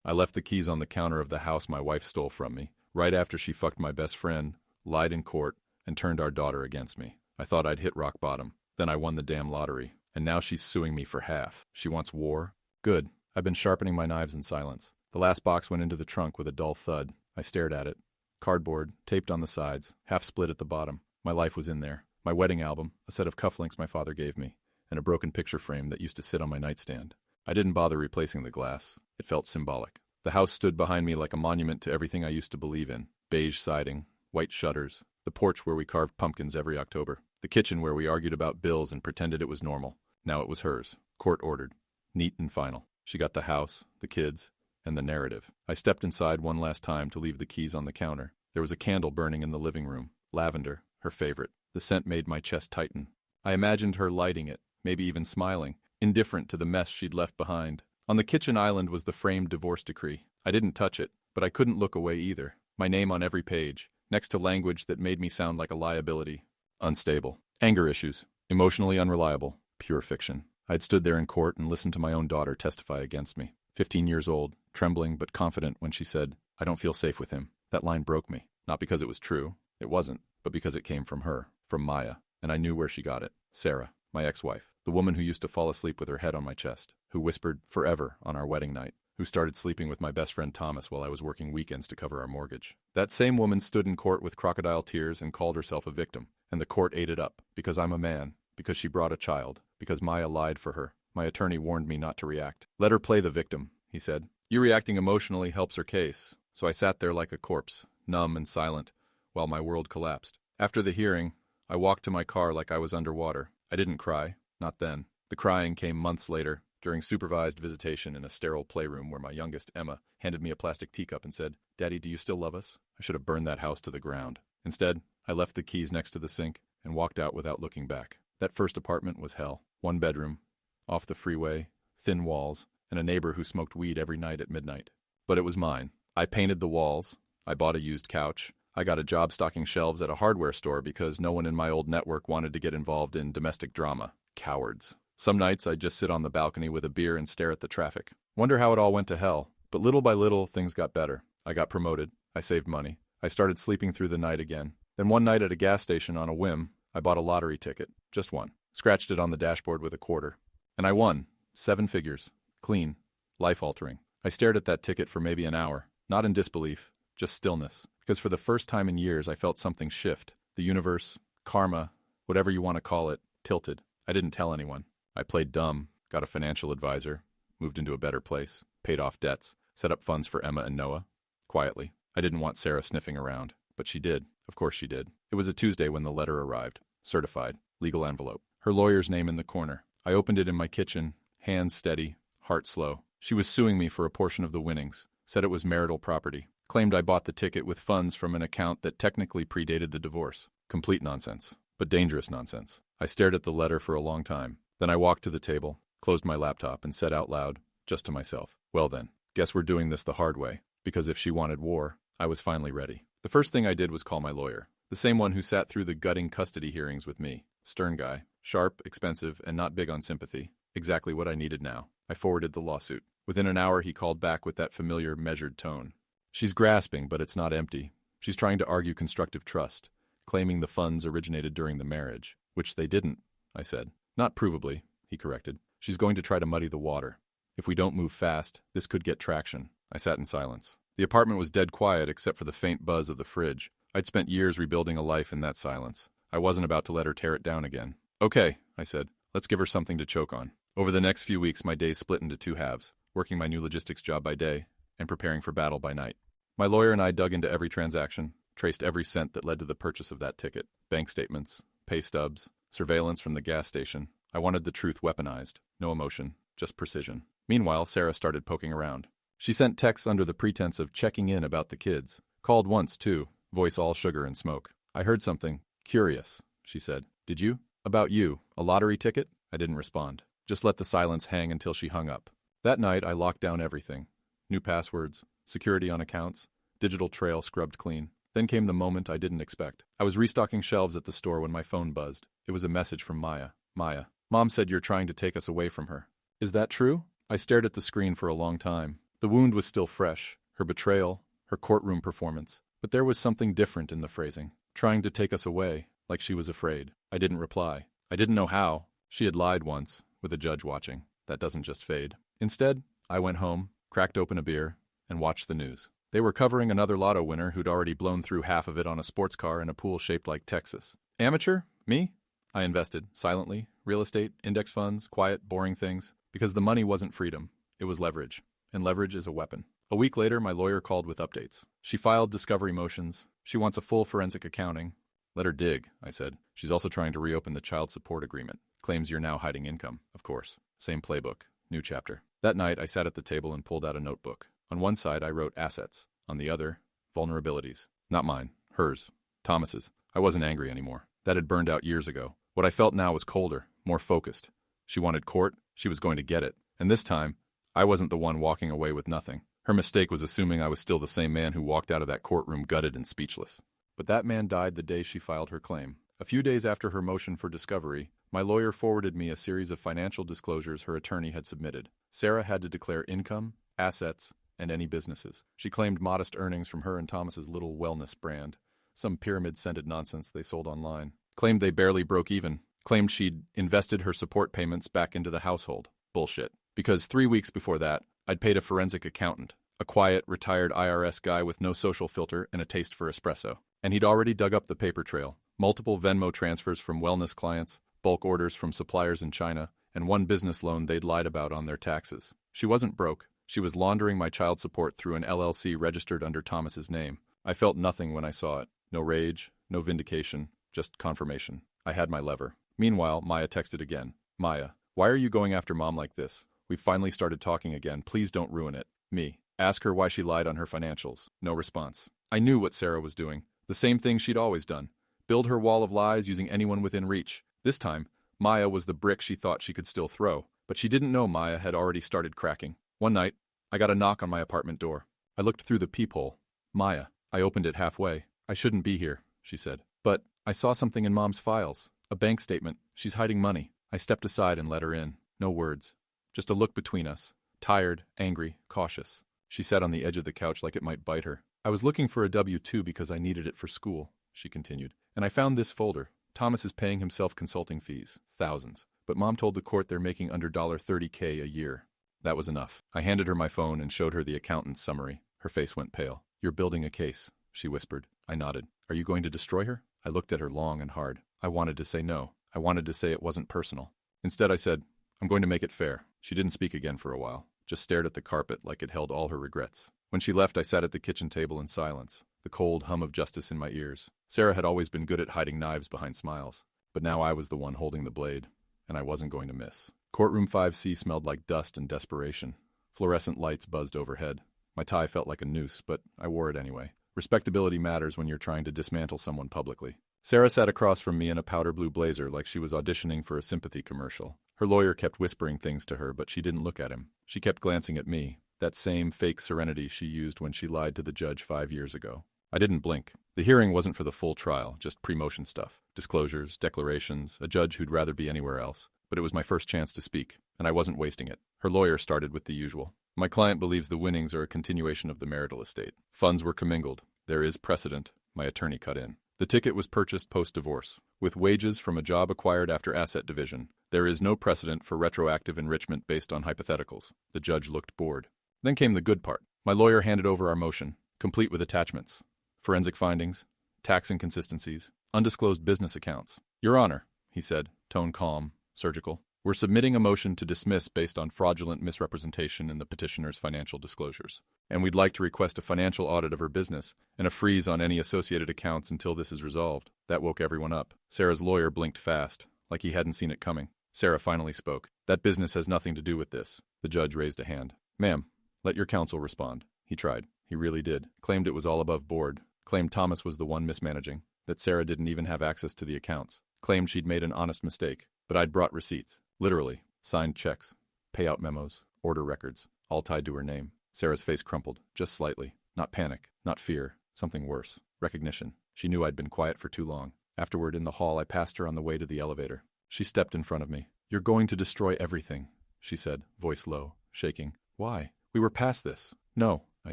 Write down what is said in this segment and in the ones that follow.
I left the keys on the counter of the house my wife stole from me, right after she fucked my best friend, lied in court, and turned our daughter against me. I thought I'd hit rock bottom. Then I won the damn lottery, and now she's suing me for half. She wants war? Good. I've been sharpening my knives in silence. The last box went into the trunk with a dull thud. I stared at it. Cardboard, taped on the sides, half split at the bottom. My life was in there. My wedding album, a set of cufflinks my father gave me, and a broken picture frame that used to sit on my nightstand. I didn't bother replacing the glass. It felt symbolic. The house stood behind me like a monument to everything I used to believe in. Beige siding, white shutters, the porch where we carved pumpkins every October, the kitchen where we argued about bills and pretended it was normal. Now it was hers. Court-ordered. Neat and final. She got the house, the kids, and the narrative. I stepped inside one last time to leave the keys on the counter. There was a candle burning in the living room. Lavender, her favorite. The scent made my chest tighten. I imagined her lighting it, maybe even smiling, indifferent to the mess she'd left behind. On the kitchen island was the framed divorce decree. I didn't touch it, but I couldn't look away either. My name on every page, next to language that made me sound like a liability. Unstable. Anger issues. Emotionally unreliable. Pure fiction. I'd stood there in court and listened to my own daughter testify against me. 15 years old, trembling but confident when she said, "I don't feel safe with him." That line broke me. Not because it was true. It wasn't. But because it came from her. From Maya. And I knew where she got it. Sarah, my ex-wife. The woman who used to fall asleep with her head on my chest. Who whispered, "forever," on our wedding night. Who started sleeping with my best friend Thomas while I was working weekends to cover our mortgage. That same woman stood in court with crocodile tears and called herself a victim. And the court ate it up. Because I'm a man. Because she brought a child. Because Maya lied for her. My attorney warned me not to react. "Let her play the victim," he said. "You reacting emotionally helps her case." So I sat there like a corpse, numb and silent, while my world collapsed. After the hearing, I walked to my car like I was underwater. I didn't cry. Not then. The crying came months later, during supervised visitation in a sterile playroom where my youngest, Emma, handed me a plastic teacup and said, "Daddy, do you still love us?" I should have burned that house to the ground. Instead, I left the keys next to the sink and walked out without looking back. That first apartment was hell. One bedroom, off the freeway, thin walls, and a neighbor who smoked weed every night at midnight. But it was mine. I painted the walls. I bought a used couch. I got a job stocking shelves at a hardware store because no one in my old network wanted to get involved in domestic drama. Cowards. Some nights I'd just sit on the balcony with a beer and stare at the traffic. Wonder how it all went to hell. But little by little, things got better. I got promoted. I saved money. I started sleeping through the night again. Then one night at a gas station on a whim, I bought a lottery ticket. Just one. Scratched it on the dashboard with a quarter. And I won. 7 figures. Clean. Life-altering. I stared at that ticket for maybe an hour. Not in disbelief. Just stillness. Because for the first time in years, I felt something shift. The universe, karma, whatever you want to call it, tilted. I didn't tell anyone. I played dumb, got a financial advisor, moved into a better place, paid off debts, set up funds for Emma and Noah. Quietly. I didn't want Sarah sniffing around. But she did. Of course she did. It was a Tuesday when the letter arrived. Certified. Legal envelope. Her lawyer's name in the corner. I opened it in my kitchen, hands steady, heart slow. She was suing me for a portion of the winnings. Said it was marital property. Claimed I bought the ticket with funds from an account that technically predated the divorce. Complete nonsense. But dangerous nonsense. I stared at the letter for a long time. Then I walked to the table, closed my laptop, and said out loud, just to myself, "Well then, guess we're doing this the hard way." Because if she wanted war, I was finally ready. The first thing I did was call my lawyer. The same one who sat through the gutting custody hearings with me. Stern guy. Sharp, expensive, and not big on sympathy. Exactly what I needed now. I forwarded the lawsuit. Within an hour, he called back with that familiar, measured tone. "She's grasping, but it's not empty. She's trying to argue constructive trust, claiming the funds originated during the marriage, which they didn't," I said. "Not provably," he corrected. "She's going to try to muddy the water. If we don't move fast, this could get traction." I sat in silence. The apartment was dead quiet except for the faint buzz of the fridge. I'd spent years rebuilding a life in that silence. I wasn't about to let her tear it down again. "Okay," I said. "Let's give her something to choke on." Over the next few weeks, my days split into 2 halves, working my new logistics job by day and preparing for battle by night. My lawyer and I dug into every transaction, traced every cent that led to the purchase of that ticket. Bank statements, pay stubs, surveillance from the gas station. I wanted the truth weaponized. No emotion, just precision. Meanwhile, Sarah started poking around. She sent texts under the pretense of checking in about the kids. Called once, too, voice all sugar and smoke. "I heard something. Curious," she said. "Did you?" "About you. A lottery ticket?" I didn't respond. Just let the silence hang until she hung up. That night, I locked down everything. New passwords, security on accounts, digital trail scrubbed clean. Then came the moment I didn't expect. I was restocking shelves at the store when my phone buzzed. It was a message from Maya. "Maya, Mom said you're trying to take us away from her." "Is that true?" I stared at the screen for a long time. The wound was still fresh, her betrayal, her courtroom performance, but there was something different in the phrasing, trying to take us away, like she was afraid. I didn't reply. I didn't know how. She had lied once, with a judge watching. That doesn't just fade. Instead, I went home, cracked open a beer, and watched the news. They were covering another lotto winner who'd already blown through half of it on a sports car in a pool shaped like Texas. Amateur? Me? I invested, silently, real estate, index funds, quiet, boring things, because the money wasn't freedom. It was leverage. And leverage is a weapon. A week later, my lawyer called with updates. She filed discovery motions. She wants a full forensic accounting. Let her dig, I said. She's also trying to reopen the child support agreement. Claims you're now hiding income, of course. Same playbook. New chapter. That night, I sat at the table and pulled out a notebook. On one side, I wrote assets. On the other, vulnerabilities. Not mine. Hers. Thomas's. I wasn't angry anymore. That had burned out years ago. What I felt now was colder, more focused. She wanted court. She was going to get it. And this time, I wasn't the one walking away with nothing. Her mistake was assuming I was still the same man who walked out of that courtroom gutted and speechless. But that man died the day she filed her claim. A few days after her motion for discovery, my lawyer forwarded me a series of financial disclosures her attorney had submitted. Sarah had to declare income, assets, and any businesses. She claimed modest earnings from her and Thomas's little wellness brand, some pyramid-scented nonsense they sold online. Claimed they barely broke even. Claimed she'd invested her support payments back into the household. Bullshit. Because 3 weeks before that, I'd paid a forensic accountant, a quiet, retired IRS guy with no social filter and a taste for espresso. And he'd already dug up the paper trail. Multiple Venmo transfers from wellness clients, bulk orders from suppliers in China, and one business loan they'd lied about on their taxes. She wasn't broke. She was laundering my child support through an LLC registered under Thomas's name. I felt nothing when I saw it. No rage, no vindication, just confirmation. I had my lever. Meanwhile, Maya texted again. Maya, why are you going after Mom like this? We've finally started talking again. Please don't ruin it. Me. Ask her why she lied on her financials. No response. I knew what Sarah was doing. The same thing she'd always done. Build her wall of lies using anyone within reach. This time, Maya was the brick she thought she could still throw. But she didn't know Maya had already started cracking. One night, I got a knock on my apartment door. I looked through the peephole. Maya. I opened it halfway. I shouldn't be here, she said. But I saw something in Mom's files. A bank statement. She's hiding money. I stepped aside and let her in. No words. Just a look between us. Tired, angry, cautious. She sat on the edge of the couch like it might bite her. I was looking for a W-2 because I needed it for school, she continued. And I found this folder. Thomas is paying himself consulting fees. Thousands. But Mom told the court they're making under $30K a year. That was enough. I handed her my phone and showed her the accountant's summary. Her face went pale. You're building a case, she whispered. I nodded. Are you going to destroy her? I looked at her long and hard. I wanted to say no. I wanted to say it wasn't personal. Instead, I said, I'm going to make it fair. She didn't speak again for a while, just stared at the carpet like it held all her regrets. When she left, I sat at the kitchen table in silence, the cold hum of justice in my ears. Sarah had always been good at hiding knives behind smiles, but now I was the one holding the blade, and I wasn't going to miss. Courtroom 5C smelled like dust and desperation. Fluorescent lights buzzed overhead. My tie felt like a noose, but I wore it anyway. Respectability matters when you're trying to dismantle someone publicly. Sarah sat across from me in a powder blue blazer like she was auditioning for a sympathy commercial. Her lawyer kept whispering things to her, but she didn't look at him. She kept glancing at me, that same fake serenity she used when she lied to the judge 5 years ago. I didn't blink. The hearing wasn't for the full trial, just pre-motion stuff. Disclosures, declarations, a judge who'd rather be anywhere else. But it was my first chance to speak, and I wasn't wasting it. Her lawyer started with the usual. My client believes the winnings are a continuation of the marital estate. Funds were commingled. There is precedent. My attorney cut in. The ticket was purchased post-divorce, with wages from a job acquired after asset division. There is no precedent for retroactive enrichment based on hypotheticals. The judge looked bored. Then came the good part. My lawyer handed over our motion, complete with attachments. Forensic findings, tax inconsistencies, undisclosed business accounts. Your Honor, he said, tone calm, surgical. We're submitting a motion to dismiss based on fraudulent misrepresentation in the petitioner's financial disclosures. And we'd like to request a financial audit of her business and a freeze on any associated accounts until this is resolved. That woke everyone up. Sarah's lawyer blinked fast, like he hadn't seen it coming. Sarah finally spoke. That business has nothing to do with this. The judge raised a hand. Ma'am, let your counsel respond. He tried. He really did. Claimed it was all above board. Claimed Thomas was the one mismanaging. That Sarah didn't even have access to the accounts. Claimed she'd made an honest mistake. But I'd brought receipts. Literally. Signed checks. Payout memos. Order records. All tied to her name. Sarah's face crumpled. Just slightly. Not panic. Not fear. Something worse. Recognition. She knew I'd been quiet for too long. Afterward, in the hall, I passed her on the way to the elevator. She stepped in front of me. You're going to destroy everything, she said, voice low, shaking. Why? We were past this. No, I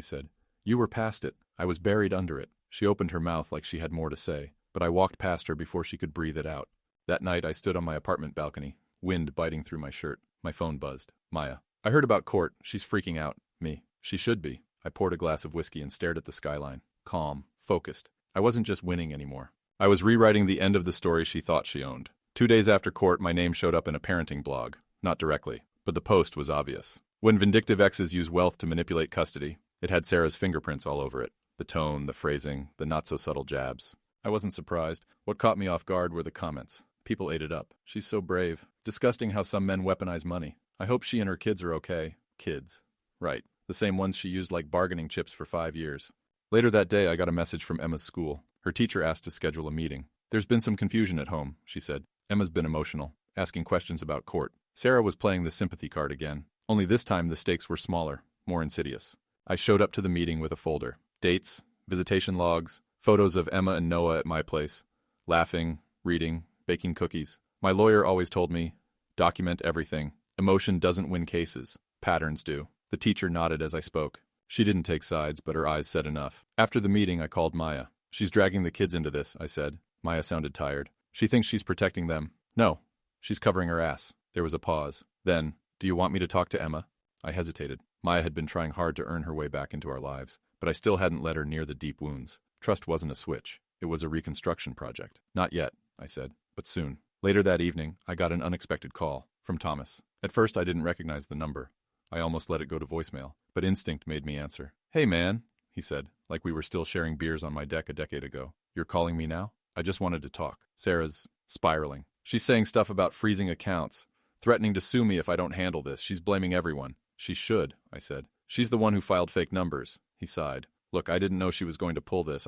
said. You were past it. I was buried under it. She opened her mouth like she had more to say, but I walked past her before she could breathe it out. That night I stood on my apartment balcony, wind biting through my shirt. My phone buzzed. Maya. I heard about court. She's freaking out. Me. She should be. I poured a glass of whiskey and stared at the skyline. Calm. Focused. I wasn't just winning anymore. I was rewriting the end of the story she thought she owned. 2 days after court, my name showed up in a parenting blog. Not directly, but the post was obvious. When vindictive exes use wealth to manipulate custody, it had Sarah's fingerprints all over it. The tone, the phrasing, the not-so-subtle jabs. I wasn't surprised. What caught me off guard were the comments. People ate it up. She's so brave. Disgusting how some men weaponize money. I hope she and her kids are okay. Kids. Right. The same ones she used like bargaining chips for 5 years. Later that day, I got a message from Emma's school. Her teacher asked to schedule a meeting. There's been some confusion at home, she said. Emma's been emotional, asking questions about court. Sarah was playing the sympathy card again. Only this time the stakes were smaller, more insidious. I showed up to the meeting with a folder. Dates, visitation logs, photos of Emma and Noah at my place. Laughing, reading, baking cookies. My lawyer always told me, document everything. Emotion doesn't win cases. Patterns do. The teacher nodded as I spoke. She didn't take sides, but her eyes said enough. After the meeting, I called Maya. She's dragging the kids into this, I said. Maya sounded tired. She thinks she's protecting them. No, she's covering her ass. There was a pause. Then, do you want me to talk to Emma? I hesitated. Maya had been trying hard to earn her way back into our lives, but I still hadn't led her near the deep wounds. Trust wasn't a switch. It was a reconstruction project. Not yet, I said, but soon. Later that evening, I got an unexpected call from Thomas. At first, I didn't recognize the number. I almost let it go to voicemail, but instinct made me answer. Hey, man, he said, like we were still sharing beers on my deck a decade ago. You're calling me now? I just wanted to talk. Sarah's spiraling. She's saying stuff about freezing accounts, threatening to sue me if I don't handle this. She's blaming everyone. She should, I said. She's the one who filed fake numbers. He sighed. Look, I didn't know she was going to pull this.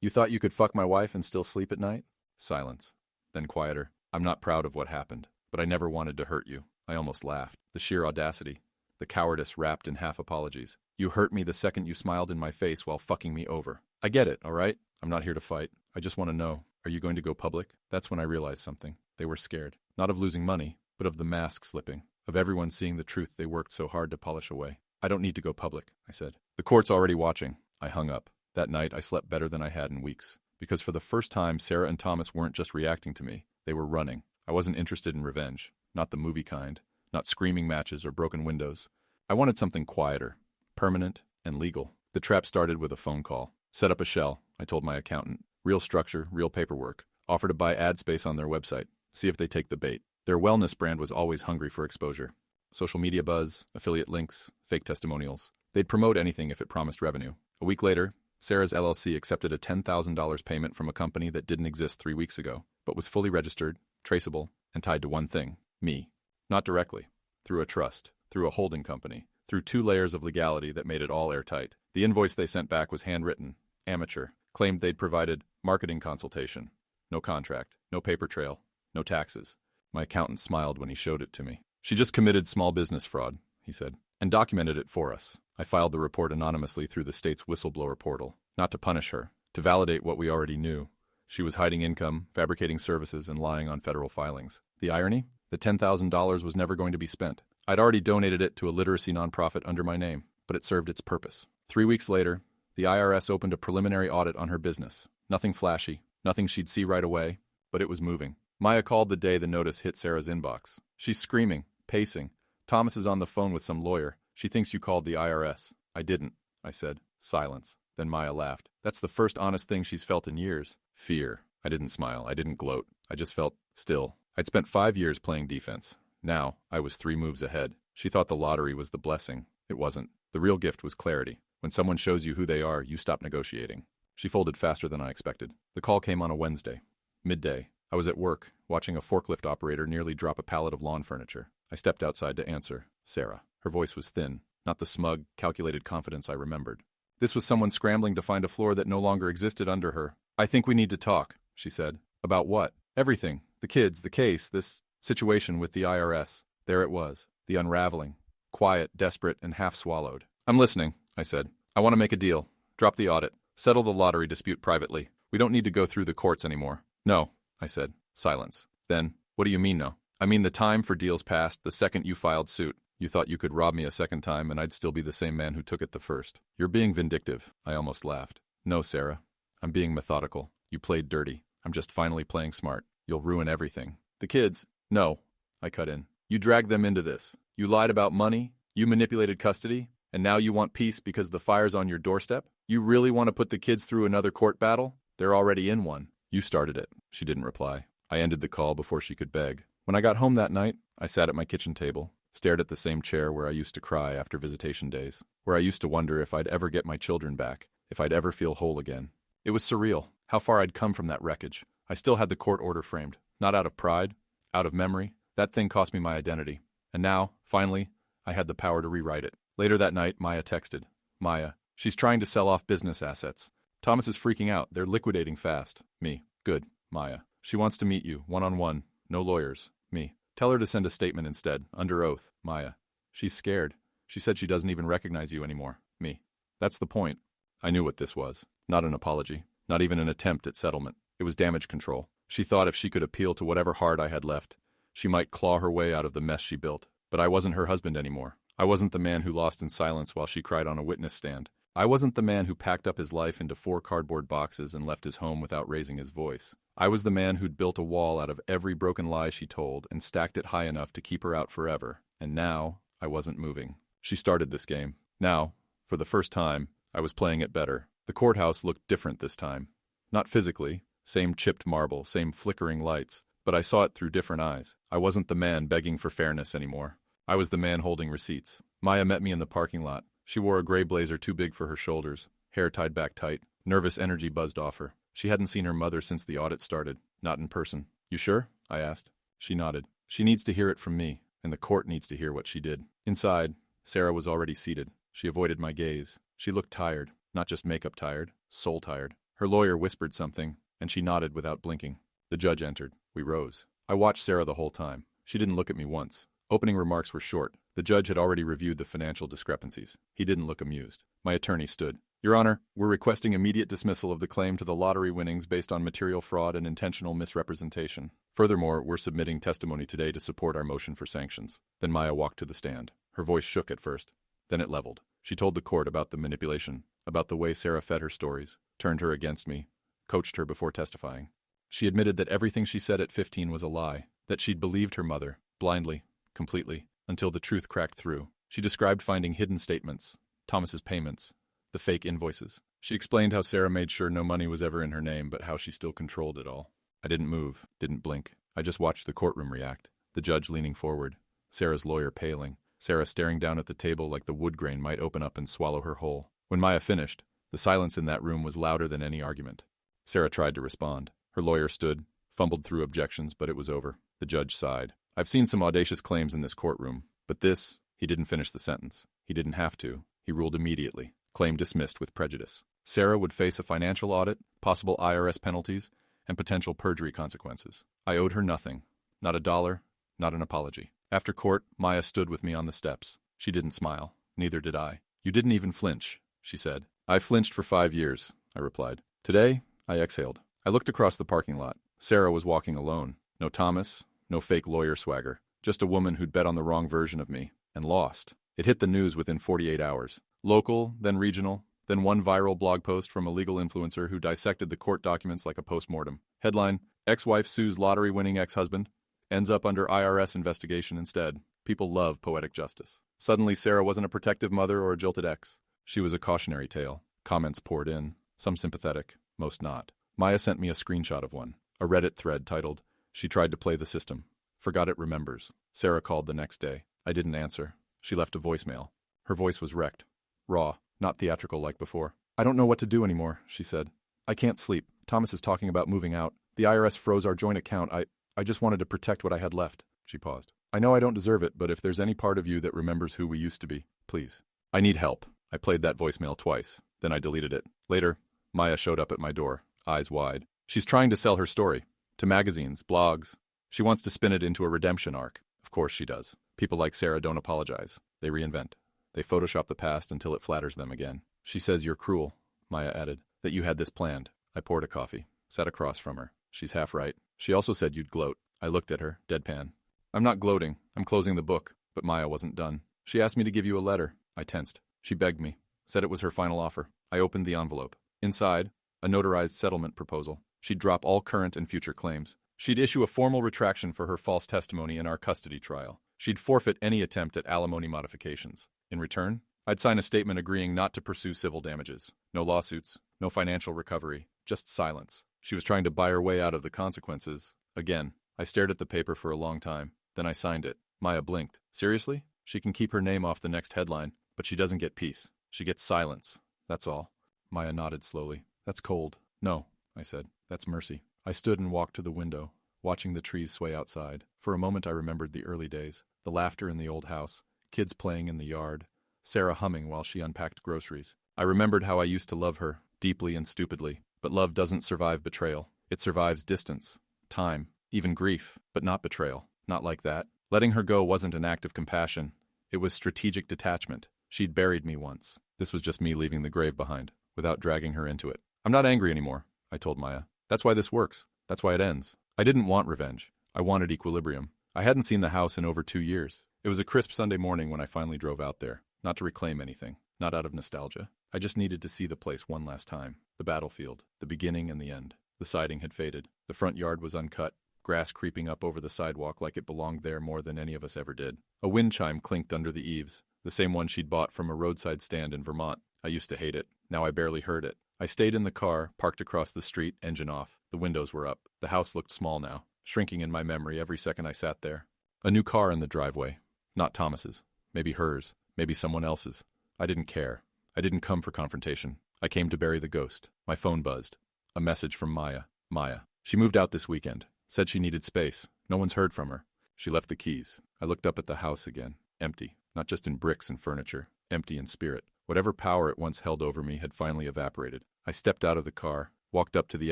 You thought you could fuck my wife and still sleep at night? Silence. Then quieter. I'm not proud of what happened, but I never wanted to hurt you. I almost laughed. The sheer audacity. The cowardice wrapped in half apologies. You hurt me the second you smiled in my face while fucking me over. I get it, all right? I'm not here to fight. I just want to know, are you going to go public? That's when I realized something. They were scared. Not of losing money, but of the mask slipping. Of everyone seeing the truth they worked so hard to polish away. I don't need to go public, I said. The court's already watching. I hung up. That night, I slept better than I had in weeks. Because for the first time, Sarah and Thomas weren't just reacting to me. They were running. I wasn't interested in revenge. Not the movie kind. Not screaming matches or broken windows. I wanted something quieter, permanent, and legal. The trap started with a phone call. Set up a shell, I told my accountant. Real structure, real paperwork. Offer to buy ad space on their website. See if they take the bait. Their wellness brand was always hungry for exposure. Social media buzz, affiliate links, fake testimonials. They'd promote anything if it promised revenue. A week later, Sarah's LLC accepted a $10,000 payment from a company that didn't exist 3 weeks ago, but was fully registered, traceable, and tied to one thing, me. Not directly. Through a trust. Through a holding company. Through 2 layers of legality that made it all airtight. The invoice they sent back was handwritten, amateur, claimed they'd provided marketing consultation. No contract, no paper trail, no taxes. My accountant smiled when he showed it to me. She just committed small business fraud, he said, and documented it for us. I filed the report anonymously through the state's whistleblower portal, not to punish her, to validate what we already knew. She was hiding income, fabricating services, and lying on federal filings. The irony? The $10,000 was never going to be spent. I'd already donated it to a literacy nonprofit under my name, but it served its purpose. 3 weeks later, the IRS opened a preliminary audit on her business. Nothing flashy, nothing she'd see right away, but it was moving. Maya called the day the notice hit Sarah's inbox. She's screaming, pacing. Thomas is on the phone with some lawyer. She thinks you called the IRS. I didn't, I said. Silence. Then Maya laughed. That's the first honest thing she's felt in years. Fear. I didn't smile. I didn't gloat. I just felt still. I'd spent 5 years playing defense. Now, I was 3 moves ahead. She thought the lottery was the blessing. It wasn't. The real gift was clarity. When someone shows you who they are, you stop negotiating. She folded faster than I expected. The call came on a Wednesday. Midday. I was at work, watching a forklift operator nearly drop a pallet of lawn furniture. I stepped outside to answer. Sarah. Her voice was thin, not the smug, calculated confidence I remembered. This was someone scrambling to find a floor that no longer existed under her. I think we need to talk, she said. About what? Everything. The kids, the case, this situation with the IRS. There it was. The unraveling. Quiet, desperate, and half-swallowed. I'm listening, I said. I want to make a deal. Drop the audit. Settle the lottery dispute privately. We don't need to go through the courts anymore. No, I said. Silence. Then, what do you mean no? I mean the time for deals passed the second you filed suit. You thought you could rob me a second time and I'd still be the same man who took it the first. You're being vindictive. I almost laughed. No, Sarah. I'm being methodical. You played dirty. I'm just finally playing smart. You'll ruin everything. The kids. No. I cut in. You dragged them into this. You lied about money. You manipulated custody. And now you want peace because the fire's on your doorstep? You really want to put the kids through another court battle? They're already in one. You started it. She didn't reply. I ended the call before she could beg. When I got home that night, I sat at my kitchen table, stared at the same chair where I used to cry after visitation days, where I used to wonder if I'd ever get my children back, if I'd ever feel whole again. It was surreal, how far I'd come from that wreckage. I still had the court order framed, not out of pride, out of memory. That thing cost me my identity. And now, finally, I had the power to rewrite it. Later that night, Maya texted. Maya, she's trying to sell off business assets. Thomas is freaking out. They're liquidating fast. Me. Good. Maya. She wants to meet you, one-on-one. No lawyers. Me. Tell her to send a statement instead, under oath. Maya. She's scared. She said she doesn't even recognize you anymore. Me. That's the point. I knew what this was. Not an apology. Not even an attempt at settlement. It was damage control. She thought if she could appeal to whatever heart I had left, she might claw her way out of the mess she built. But I wasn't her husband anymore. I wasn't the man who lost in silence while she cried on a witness stand. I wasn't the man who packed up his life into 4 cardboard boxes and left his home without raising his voice. I was the man who'd built a wall out of every broken lie she told and stacked it high enough to keep her out forever. And now, I wasn't moving. She started this game. Now, for the first time, I was playing it better. The courthouse looked different this time. Not physically, same chipped marble, same flickering lights, but I saw it through different eyes. I wasn't the man begging for fairness anymore. I was the man holding receipts. Maya met me in the parking lot. She wore a gray blazer too big for her shoulders, hair tied back tight. Nervous energy buzzed off her. She hadn't seen her mother since the audit started, not in person. You sure? I asked. She nodded. She needs to hear it from me, and the court needs to hear what she did. Inside, Sarah was already seated. She avoided my gaze. She looked tired, not just makeup tired, soul tired. Her lawyer whispered something, and she nodded without blinking. The judge entered. We rose. I watched Sarah the whole time. She didn't look at me once. Opening remarks were short. The judge had already reviewed the financial discrepancies. He didn't look amused. My attorney stood. Your Honor, we're requesting immediate dismissal of the claim to the lottery winnings based on material fraud and intentional misrepresentation. Furthermore, we're submitting testimony today to support our motion for sanctions. Then Maya walked to the stand. Her voice shook at first. Then it leveled. She told the court about the manipulation, about the way Sarah fed her stories, turned her against me, coached her before testifying. She admitted that everything she said at 15 was a lie, that she'd believed her mother, blindly, completely, until the truth cracked through. She described finding hidden statements, Thomas's payments, the fake invoices. She explained how Sarah made sure no money was ever in her name, but how she still controlled it all. I didn't move, didn't blink. I just watched the courtroom react, the judge leaning forward, Sarah's lawyer paling, Sarah staring down at the table like the wood grain might open up and swallow her whole. When Maya finished, the silence in that room was louder than any argument. Sarah tried to respond. Her lawyer stood, fumbled through objections, but it was over. The judge sighed. I've seen some audacious claims in this courtroom, but this, he didn't finish the sentence. He didn't have to. He ruled immediately. Claim dismissed with prejudice. Sarah would face a financial audit, possible IRS penalties, and potential perjury consequences. I owed her nothing. Not a dollar, not an apology. After court, Maya stood with me on the steps. She didn't smile. Neither did I. You didn't even flinch, she said. I flinched for 5 years, I replied. Today, I exhaled. I looked across the parking lot. Sarah was walking alone. No Thomas, no fake lawyer swagger. Just a woman who'd bet on the wrong version of me, and lost. It hit the news within 48 hours. Local, then regional, then one viral blog post from a legal influencer who dissected the court documents like a post-mortem. Headline, ex-wife sues lottery-winning ex-husband. Ends up under IRS investigation instead. People love poetic justice. Suddenly, Sarah wasn't a protective mother or a jilted ex. She was a cautionary tale. Comments poured in, some sympathetic, most not. Maya sent me a screenshot of one, a Reddit thread titled, She Tried to Play the System. Forgot it remembers. Sarah called the next day. I didn't answer. She left a voicemail. Her voice was wrecked. Raw, not theatrical like before. I don't know what to do anymore, she said. I can't sleep. Thomas is talking about moving out. The IRS froze our joint account. I just wanted to protect what I had left. She paused. I know I don't deserve it, but if there's any part of you that remembers who we used to be, please. I need help. I played that voicemail twice. Then I deleted it. Later, Maya showed up at my door, eyes wide. She's trying to sell her story. To magazines, blogs. She wants to spin it into a redemption arc. Of course she does. People like Sarah don't apologize. They reinvent. They Photoshop the past until it flatters them again. She says you're cruel, Maya added, that you had this planned. I poured a coffee, sat across from her. She's half right. She also said you'd gloat. I looked at her, deadpan. I'm not gloating. I'm closing the book. But Maya wasn't done. She asked me to give you a letter. I tensed. She begged me. Said it was her final offer. I opened the envelope. Inside, a notarized settlement proposal. She'd drop all current and future claims. She'd issue a formal retraction for her false testimony in our custody trial. She'd forfeit any attempt at alimony modifications. In return, I'd sign a statement agreeing not to pursue civil damages. No lawsuits, no financial recovery, just silence. She was trying to buy her way out of the consequences. Again, I stared at the paper for a long time. Then I signed it. Maya blinked. Seriously? She can keep her name off the next headline, but she doesn't get peace. She gets silence. That's all. Maya nodded slowly. That's cold. No, I said. That's mercy. I stood and walked to the window, watching the trees sway outside. For a moment I remembered the early days, the laughter in the old house, kids playing in the yard, Sarah humming while she unpacked groceries. I remembered how I used to love her, deeply and stupidly. But love doesn't survive betrayal. It survives distance, time, even grief, but not betrayal. Not like that. Letting her go wasn't an act of compassion. It was strategic detachment. She'd buried me once. This was just me leaving the grave behind, without dragging her into it. I'm not angry anymore, I told Maya. That's why this works. That's why it ends. I didn't want revenge. I wanted equilibrium. I hadn't seen the house in over 2 years. It was a crisp Sunday morning when I finally drove out there. Not to reclaim anything. Not out of nostalgia. I just needed to see the place one last time. The battlefield. The beginning and the end. The siding had faded. The front yard was uncut. Grass creeping up over the sidewalk like it belonged there more than any of us ever did. A wind chime clinked under the eaves. The same one she'd bought from a roadside stand in Vermont. I used to hate it. Now I barely heard it. I stayed in the car, parked across the street, engine off. The windows were up. The house looked small now, shrinking in my memory every second I sat there. A new car in the driveway. Not Thomas's. Maybe hers. Maybe someone else's. I didn't care. I didn't come for confrontation. I came to bury the ghost. My phone buzzed. A message from Maya. Maya. She moved out this weekend. Said she needed space. No one's heard from her. She left the keys. I looked up at the house again. Empty. Not just in bricks and furniture. Empty in spirit. Whatever power it once held over me had finally evaporated. I stepped out of the car, walked up to the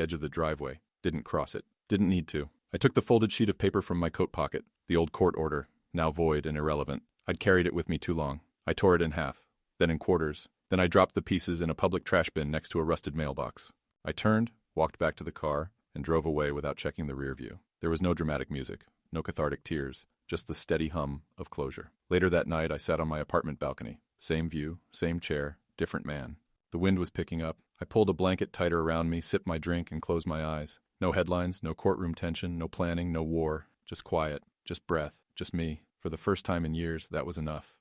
edge of the driveway. Didn't cross it. Didn't need to. I took the folded sheet of paper from my coat pocket. The old court order. Now void and irrelevant. I'd carried it with me too long. I tore it in half. Then in quarters. Then I dropped the pieces in a public trash bin next to a rusted mailbox. I turned, walked back to the car, and drove away without checking the rear view. There was no dramatic music, no cathartic tears, just the steady hum of closure. Later that night, I sat on my apartment balcony. Same view, same chair, different man. The wind was picking up. I pulled a blanket tighter around me, sipped my drink, and closed my eyes. No headlines, no courtroom tension, no planning, no war. Just quiet, just breath, just me. For the first time in years, that was enough.